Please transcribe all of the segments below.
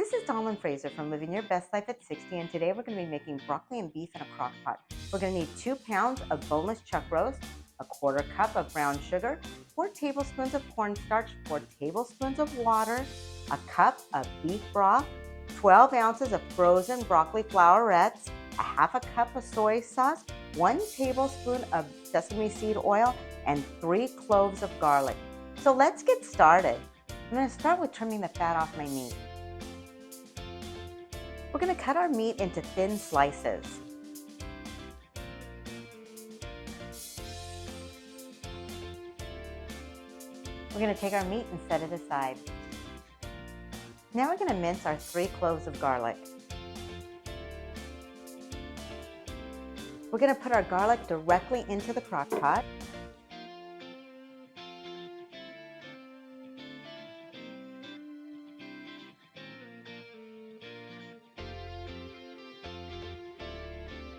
This is Dawn Fraser from Living Your Best Life at 60, and today we're going to be making broccoli and beef in a crock pot. We're going to need 2 pounds of boneless chuck roast, a 1/4 cup of brown sugar, 4 tablespoons of cornstarch, 4 tablespoons of water, a cup of beef broth, 12 ounces of frozen broccoli florets, a 1/2 cup of soy sauce, 1 tablespoon of sesame seed oil, and 3 cloves of garlic. So let's get started. I'm going to start with trimming the fat off my meat. We're going to cut our meat into thin slices. We're going to take our meat and set it aside. Now we're going to mince our 3 cloves of garlic. We're going to put our garlic directly into the crock pot.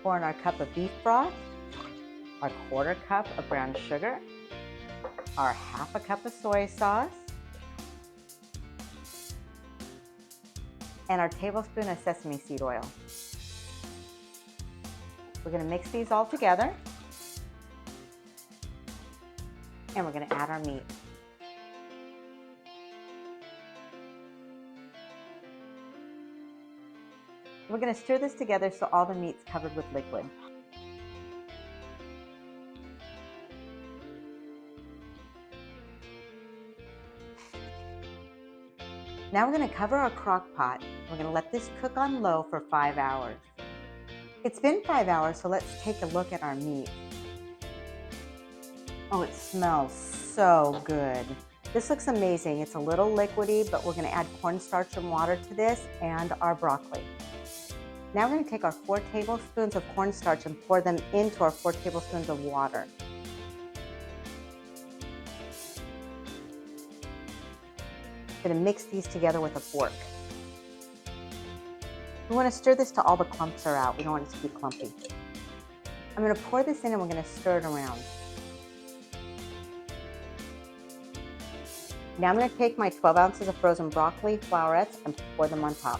Pour in our cup of beef broth, our 1/4 cup of brown sugar, our 1/2 cup of soy sauce, and our tablespoon of sesame seed oil. We're going to mix these all together, and we're going to add our meat. We're going to stir this together so all the meat's covered with liquid. Now we're going to cover our crock pot. We're going to let this cook on low for 5 hours. It's been 5 hours, so let's take a look at our meat. Oh, it smells so good. This looks amazing. It's a little liquidy, but we're going to add cornstarch and water to this and our broccoli. Now we're going to take our 4 tablespoons of cornstarch and pour them into our 4 tablespoons of water. I'm going to mix these together with a fork. We want to stir this till all the clumps are out. We don't want it to be clumpy. I'm going to pour this in and we're going to stir it around. Now I'm going to take my 12 ounces of frozen broccoli florets and pour them on top.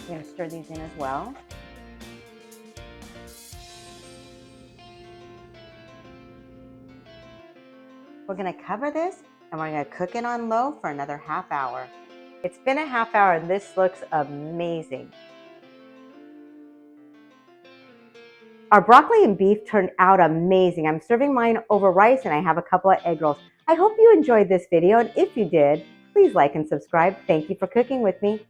I'm going to stir these in as well. We're going to cover this and we're going to cook it on low for another 1/2 hour. It's been a 1/2 hour and this looks amazing. Our broccoli and beef turned out amazing. I'm serving mine over rice and I have a couple of egg rolls. I hope you enjoyed this video, and if you did, please like and subscribe. Thank you for cooking with me.